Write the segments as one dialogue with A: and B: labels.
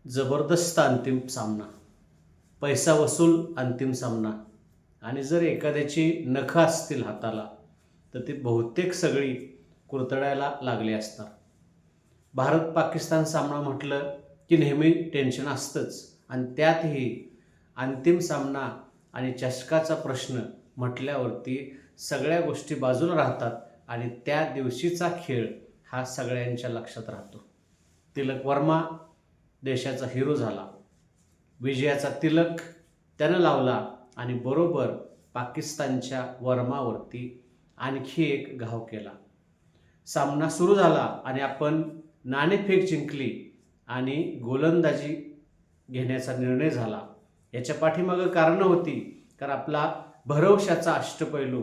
A: जबरदस्त अंतिम सामना, पैसा वसूल अंतिम सामना. आणि जर एखाद्याची नखं असतील हाताला तर ती बहुतेक सगळी कुरतडायला लागली असणार. भारत पाकिस्तान सामना म्हटलं की नेहमी टेन्शन असतंच, आणि त्यातही अंतिम सामना आणि चषकाचा प्रश्न म्हटल्यावरती सगळ्या गोष्टी बाजूला राहतात आणि त्या दिवशीचा खेळ हा सगळ्यांच्या लक्षात राहतो. तिलक वर्मा देशाचा हिरो झाला. विजयाचा तिलक त्यानं लावला आणि बरोबर पाकिस्तानच्या वर्मावरती आणखी एक घाव केला. सामना सुरू झाला आणि आपण नाणेफेक जिंकली आणि गोलंदाजी घेण्याचा निर्णय झाला. याच्या पाठीमागं कारणं होती, कारण आपला भरवशाचा अष्टपैलू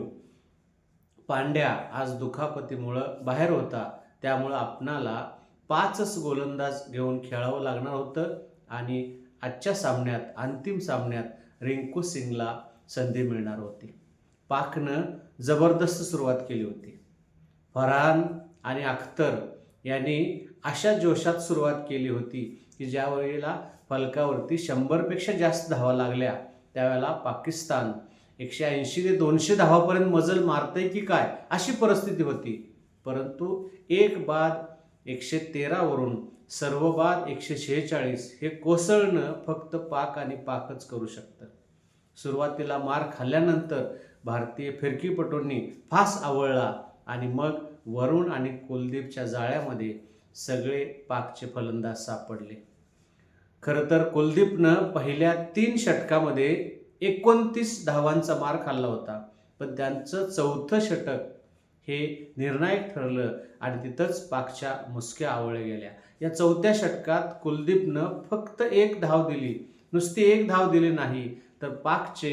A: पांड्या आज दुखापतीमुळं बाहेर होता. त्यामुळं आपणाला 5च गोलंदाज घेऊन खेळावं लागणार होतं आणि आजच्या सामन्यात, अंतिम सामन्यात रिंकू सिंगला संधी मिळणार होती. पाकनं जबरदस्त सुरुवात केली होती. फरहान आणि अख्तर यांनी अशा जोशात सुरुवात केली होती की ज्या वेळेला फलकावरती 100पेक्षा जास्त धावा लागल्या त्यावेळेला पाकिस्तान 180 ते 200 धावापर्यंत मजल मारतंय की काय अशी परिस्थिती होती. परंतु एक बाद 113 वरून सर्व बाद 146 हे कोसळणं फक्त पाक आणि पाकच करू शकतं. सुरुवातीला मार खाल्ल्यानंतर भारतीय फिरकीपटूंनी फास आवळला आणि मग वरुण आणि कुलदीपच्या जाळ्यामध्ये सगळे पाकचे फलंदाज सापडले. खरं तर कुलदीपनं पहिल्या 3 षटकामध्ये 29 धावांचा मार खाल्ला होता, पण त्यांचं 4थं षटक हे निर्णायक ठरलं आणि तिथंच पाकच्या मुसक्या आवळल्या गेल्या. या 4थ्या षटकात कुलदीपनं फक्त 1 धाव दिली. नुसती 1 धाव दिली नाही तर पाकचे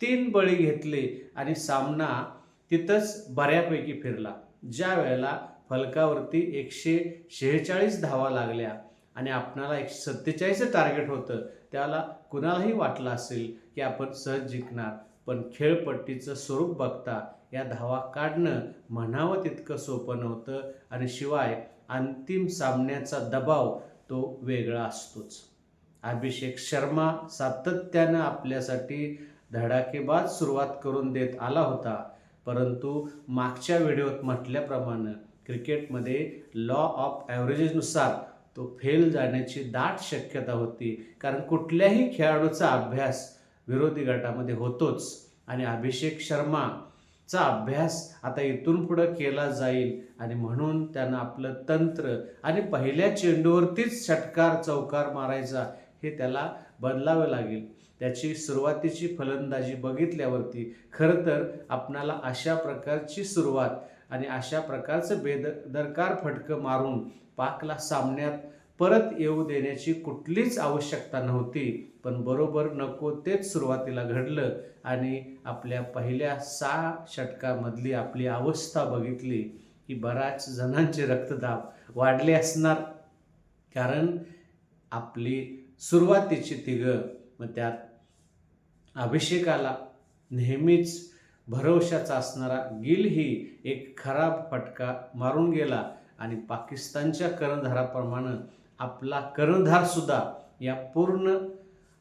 A: 3 बळी घेतले आणि सामना तिथंच बऱ्यापैकी फिरला. ज्या वेळेला फलकावरती 146 धावा लागल्या आणि आपणाला 147 टार्गेट होतं त्याला कुणालाही वाटलं असेल की आपण सहज जिंकणार, पण खेळपट्टीचं स्वरूप बघता या धावा काढणं म्हणावं तितकं सोपं नव्हतं आणि शिवाय अंतिम सामन्याचा दबाव तो वेगळा असतोच. अभिषेक शर्मा सातत्यानं आपल्यासाठी धडाकेबाज सुरुवात करून देत आला होता, परंतु मागच्या व्हिडिओत म्हटल्याप्रमाणे क्रिकेटमध्ये लॉ ऑफ ॲव्हरेजेसनुसार तो फेल जाण्याची दाट शक्यता होती, कारण कुठल्याही खेळाडूचा अभ्यास विरोधी गटामध्ये होतोच आणि अभिषेक शर्माचा अभ्यास आता इथून पुढं केला जाईल आणि म्हणून त्यानं आपलं तंत्र आणि पहिल्या चेंडूवरतीच षटकार चौकार मारायचा हे त्याला बदलावं लागेल. त्याची सुरुवातीची फलंदाजी बघितल्यावरती खरं तर आपणाला अशा प्रकारची सुरुवात आणि अशा प्रकारचं बेदरकार फटकं मारून पाकला सामन्यात परत येऊ देण्याची कुठलीच आवश्यकता नव्हती, पण बरोबर नको तेच सुरुवातीला घडलं आणि आपल्या पहिल्या 6 षटकामधली आपली अवस्था बघितली की बऱ्याच जणांचे रक्तदाब वाढले असणार, कारण आपली सुरुवातीची तिघं, मग त्यात अभिषेकाला नेहमीच भरवशाचा असणारा गिलही एक खराब फटका मारून गेला आणि पाकिस्तानच्या कर्णधाराप्रमाणे आपला कर्णधारसुद्धा या पूर्ण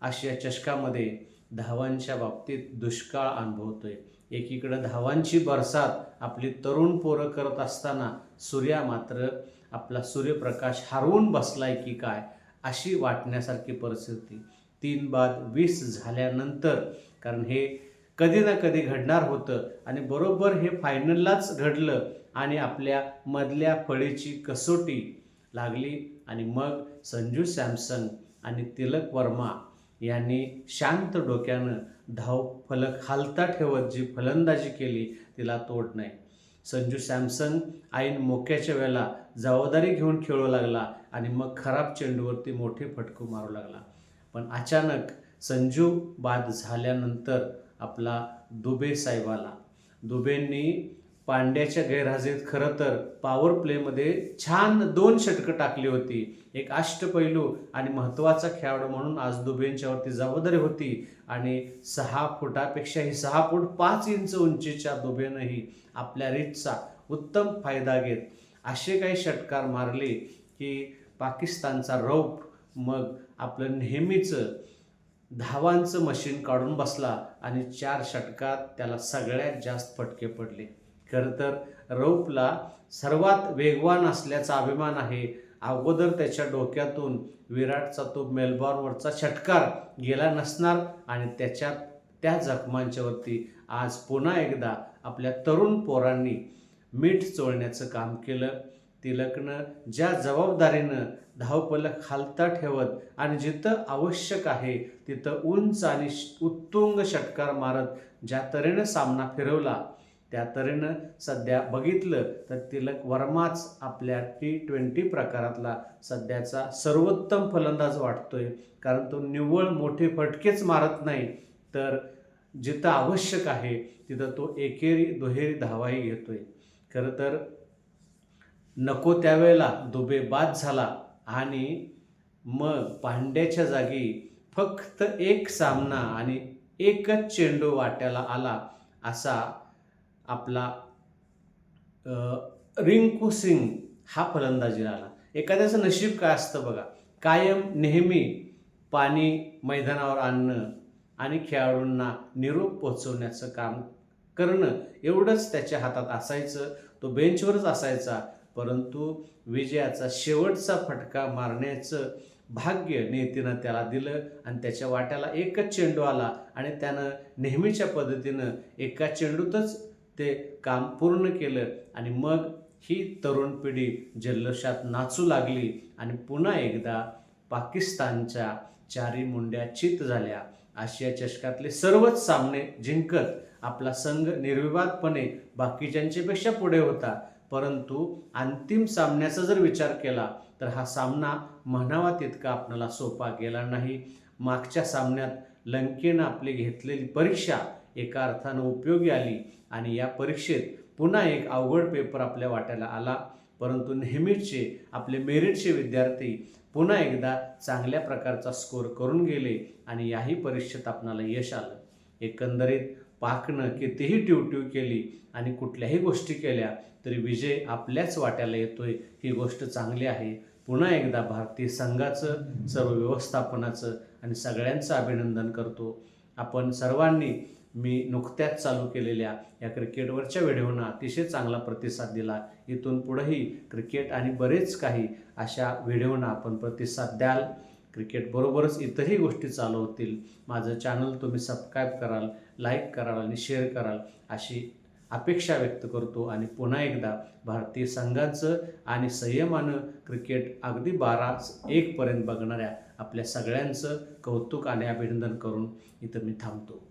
A: आशिया चषकामध्ये धावांच्या बाबतीत दुष्काळ अनुभवतोय. एकीकडं धावांची बरसात आपली तरुण पोरं करत असताना सूर्या मात्र आपला सूर्यप्रकाश हरवून बसलाय की काय अशी वाटण्यासारखी परिस्थिती. 3 बाद 20 झाल्यानंतर, कारण हे कधी ना कधी घडणार होतं आणि बरोबर हे फायनललाच घडलं आणि आपल्या मधल्या फळीची कसोटी लागली आणि मग संजू सॅमसन आणि तिलक वर्मा यांनी शांत डोक्यानं धावफलक हालता ठेवत जी फलंदाजी केली तिला तोड नाही. संजू सॅमसन ऐन मोक्याच्या वेळेला जबाबदारी घेऊन खेळू लागला आणि मग खराब चेंडूवरती मोठे फटकू मारू लागला. पण अचानक संजू बाद झाल्यानंतर आपला दुबे साहेब आला. दुबेंनी पांड्याच्या गैरहजेरीत खरं तर पॉवर प्लेमध्ये छान 2 षटकं टाकली होती. एक अष्टपैलू आणि महत्त्वाचा खेळाडू म्हणून आज दुबेंच्यावरती जबाबदारी होती आणि 6 फुटापेक्षाही 6 फूट 5 इंच उंचीच्या दुबेनंही आपल्या रीचचा उत्तम फायदा घेत असे काही षटकार मारले की पाकिस्तानचा रौप मग आपलं नेहमीचं धावांचं मशीन काढून बसला आणि 4 षटकात त्याला सगळ्यात जास्त फटके पडले. खरं तर रौफला सर्वात वेगवान असल्याचा अभिमान आहे. अगोदर त्याच्या डोक्यातून विराटचा तो मेलबॉर्नवरचा षटकार गेला नसणार आणि त्या जखमांच्यावरती आज पुन्हा एकदा आपल्या तरुण पोरांनी मीठ चोळण्याचं काम केलं. तिलकनं ज्या जबाबदारीनं धावफलक खालता ठेवत आणि जिथं आवश्यक आहे तिथं उंच आणि उत्तुंग षटकार मारत ज्या तऱ्हेनं सामना फिरवला, त्या तऱ्हेनं सध्या बघितलं तर तिलक वर्माच आपल्या T20 प्रकारातला सध्याचा सर्वोत्तम फलंदाज वाटतोय. कारण तो निव्वळ मोठे फटकेच मारत नाही, तर जिथं आवश्यक आहे तिथं तो एकेरी दुहेरी धावाही घेतोय. खरं तर नको त्यावेळेला दुबे बाद झाला आणि मग पांड्याच्या जागी फक्त एक सामना आणि एकच चेंडू वाट्याला आला असा आपला रिंकू सिंग हा फलंदाजीला आला. एखाद्याचं नशीब काय असतं बघा, कायम नेहमी पाणी मैदानावर आणणं आणि खेळाडूंना निरोप पोहोचवण्याचं काम करणं एवढंच त्याच्या हातात असायचं. तो बेंचवरच असायचा, परंतु विजयाचा शेवटचा फटका मारण्याचं भाग्य नियतीनं त्याला दिलं आणि त्याच्या वाट्याला एकच चेंडू आला आणि त्यानं नेहमीच्या पद्धतीनं एका चेंडूतच ते काम पूर्ण केलं आणि मग ही तरुण पिढी जल्लोषात नाचू लागली आणि पुन्हा एकदा पाकिस्तानच्या चारी मुंड्या चित झाल्या. आशिया चषकातले सर्वच सामने जिंकत आपला संघ निर्विवादपणे बाकीच्यांच्यापेक्षा पुढे होता. परंतु अंतिम सामन्याचा जर विचार केला तर हा सामना म्हणावा तितका आपल्याला सोपा गेला नाही. मागच्या सामन्यात लंकेनं आपली घेतलेली परीक्षा एका अर्थानं उपयोगी आली आणि या परीक्षेत पुन्हा एक अवघड पेपर आपल्या वाट्याला आला. परंतु नेहमीचे आपले मेरिटचे विद्यार्थी पुन्हा एकदा चांगल्या प्रकारचा स्कोर करून गेले आणि याही परीक्षेत आपणाला यश आलं. एकंदरीत पाकनं कितीही टिवटिव केली आणि कुठल्याही गोष्टी केल्या तरी विजय आपल्याच वाट्याला येतोय ही गोष्ट चांगली आहे. पुन्हा एकदा भारतीय संघाचं, सर्व व्यवस्थापनाचं आणि सगळ्यांचं अभिनंदन करतो. आपण सर्वांनी मी नुकत्याच चालू केलेल्या या क्रिकेटवरच्या व्हिडिओना अतिशय चांगला प्रतिसाद दिला. इथून पुढेही क्रिकेट आणि बरेच काही अशा व्हिडिओना आपण प्रतिसाद द्याल. क्रिकेटबरोबरच इतरही गोष्टी चालू होतील. माझं चॅनल तुम्ही सबस्क्राईब कराल, लाईक कराल आणि शेअर कराल अशी अपेक्षा व्यक्त करतो आणि पुन्हा एकदा भारतीय संघाचं आणि संयमानं क्रिकेट अगदी 12-1 पर्यंत बघणाऱ्या आपल्या सगळ्यांचं कौतुक आणि अभिनंदन करून इथं मी थांबतो.